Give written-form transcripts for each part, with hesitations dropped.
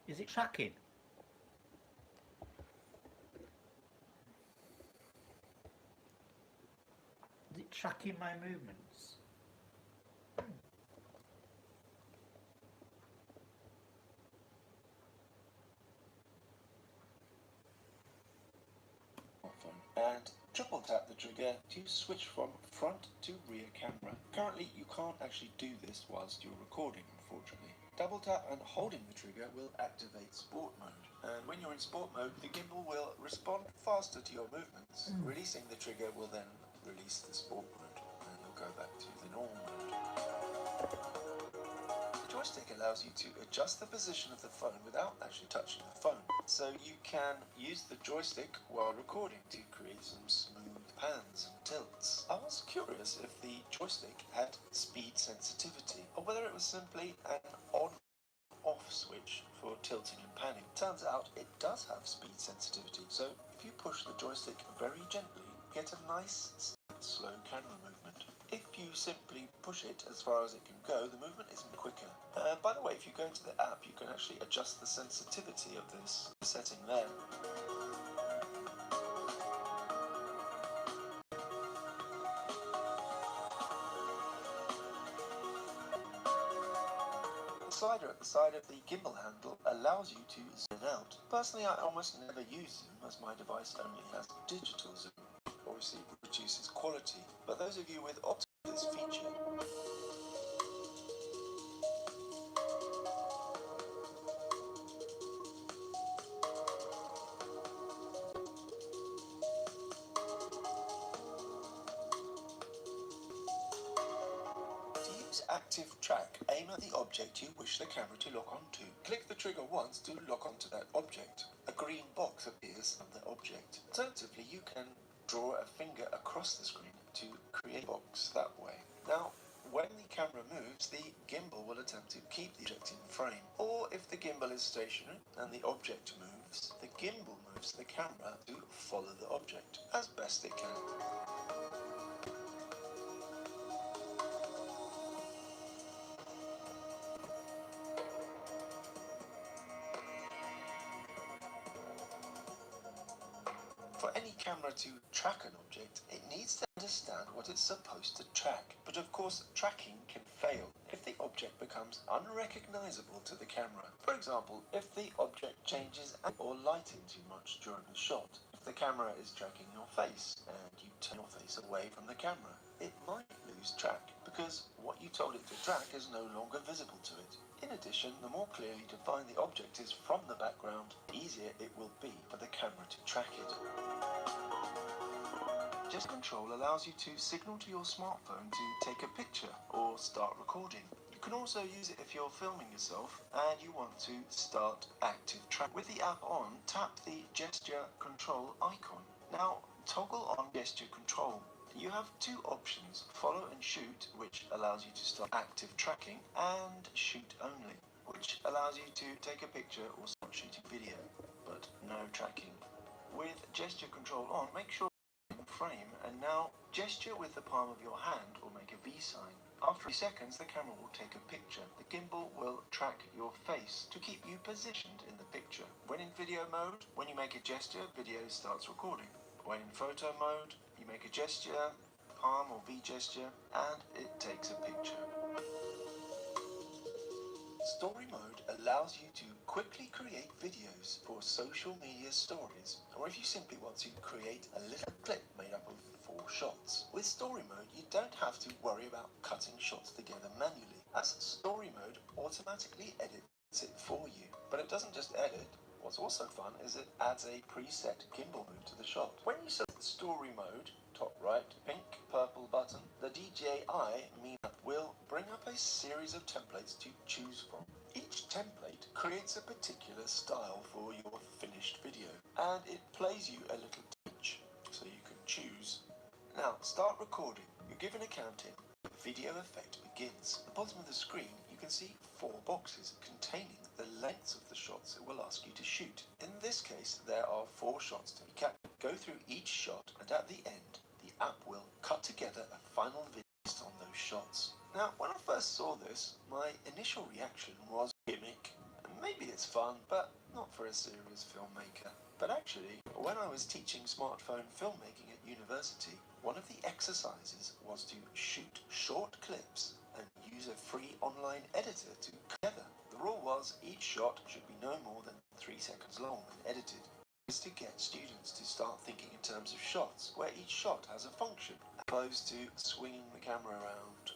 Is it tracking? Is it tracking my movements? And triple tap the trigger to switch from front to rear camera. Currently you can't actually do this whilst you're recording, unfortunately. Double tap and holding the trigger will activate sport mode. And when you're in sport mode, the gimbal will respond faster to your movements. Releasing the trigger will then release the sport mode and you'll go back to the normal mode. The joystick allows you to adjust the position of the phone without actually touching the phone. So you can use the joystick while recording to create some smooth pans and tilts. I was curious if the joystick had speed sensitivity or whether it was simply an on-off switch for tilting and panning. Turns out it does have speed sensitivity, so if you push the joystick very gently, you get a nice slow camera movement. If you simply push it as far as it can go, the movement is quicker. By the way, if you go into the app, you can actually adjust the sensitivity of this setting there. The slider at the side of the gimbal handle allows you to zoom out. Personally, I almost never use zoom as my device only has digital zoom. Obviously it reduces quality, but those of you with optical this feature. To use active track, aim at the object you wish the camera to lock onto. Click the trigger once to lock onto that object. A green box appears on the object. Alternatively, you can draw a finger across the screen to create a box that way. Now, when the camera moves, the gimbal will attempt to keep the object in frame. Or if the gimbal is stationary and the object moves, the gimbal moves the camera to follow the object as best it can. For any camera to track an object, it needs to understand what it's supposed to track. But of course, tracking can fail if the object becomes unrecognizable to the camera. For example, if the object changes or lighting too much during the shot. If the camera is tracking your face and you turn your face away from the camera, it might lose track because what you told it to track is no longer visible to it. In addition, the more clearly defined the object is from the background, the easier it will be for the camera to track it. Gesture control allows you to signal to your smartphone to take a picture or start recording. You can also use it if you're filming yourself and you want to start active track. With the app on, tap the gesture control icon. Now, toggle on gesture control. You have two options, follow and shoot, which allows you to start active tracking, and shoot only, which allows you to take a picture or start shooting video, but no tracking. With gesture control on, make sure you're in frame, and now gesture with the palm of your hand or make a V sign. After 3 seconds, the camera will take a picture. The gimbal will track your face to keep you positioned in the picture. When in video mode, when you make a gesture, video starts recording. When in photo mode, you make a gesture, palm or V gesture, and it takes a picture. Story mode allows you to quickly create videos for social media stories, or if you simply want to create a little clip made up of 4 shots. With story mode, you don't have to worry about cutting shots together manually, as story mode automatically edits it for you. But it doesn't just edit. What's also fun is it adds a preset gimbal move to the shot. When you select the story mode, top right, pink, purple button, the DJI will bring up a series of templates to choose from. Each template creates a particular style for your finished video, and it plays you a little teach, so you can choose. Now, start recording. You're given a count-in. The video effect begins. At the bottom of the screen, you can see 4 boxes containing the lengths of the shots it will ask you to shoot. In this case, there are 4 shots to be captured. Go through each shot, and at the end, the app will cut together a final video based on those shots. Now, when I first saw this, my initial reaction was gimmick. Maybe it's fun, but not for a serious filmmaker. But actually, when I was teaching smartphone filmmaking at university, one of the exercises was to shoot short clips and use a free online editor to together. The rule was each shot should be no more than 3 seconds long when edited. Is to get students to start thinking in terms of shots, where each shot has a function, opposed to swinging the camera around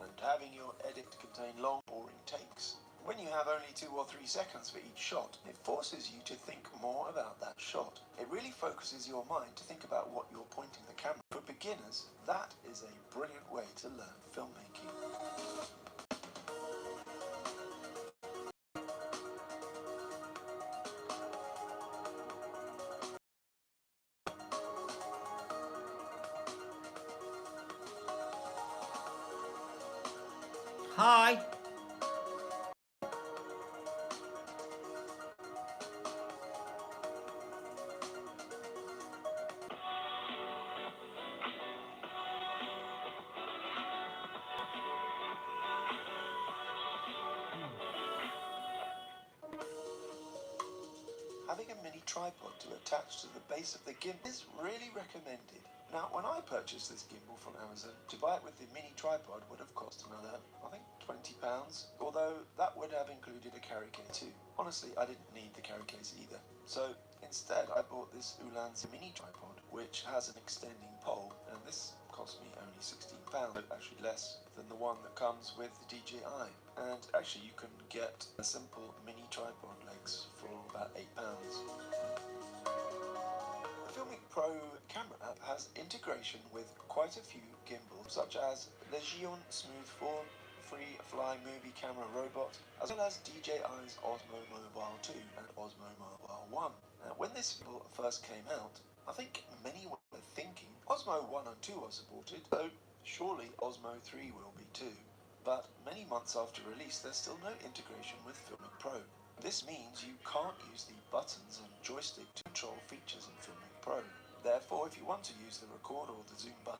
and having your edit contain long, boring takes. When you have only 2 or 3 seconds for each shot, it forces you to think more about that shot. It really focuses your mind to think about what you're pointing the camera. For beginners, that is a brilliant way to learn filmmaking. Hi. Having a mini tripod to attach to the base of the gimbal is really recommended. Now, when I purchased this gimbal from Amazon, to buy it with the mini tripod would have cost another, I think, £20, although that would have included a carry case too. Honestly, I didn't need the carry case either. So instead, I bought this Ulanzi mini tripod, which has an extending pole, and this cost me only £16, actually less than the one that comes with the DJI. And actually, you can get a simple mini tripod legs for about £8. The Filmic Pro camera app has integration with quite a few gimbals, such as the Gion Smooth 4 Free Fly Movie Camera Robot, as well as DJI's Osmo Mobile 2 and Osmo Mobile 1. Now, when this gimbal first came out, I think many were thinking Osmo 1 and 2 are supported, so surely Osmo 3 will be too. But many months after release, there's still no integration with Filmic Pro. This means you can't use the buttons and joystick to control features in Filmic Pro. Therefore, if you want to use the record or the zoom button,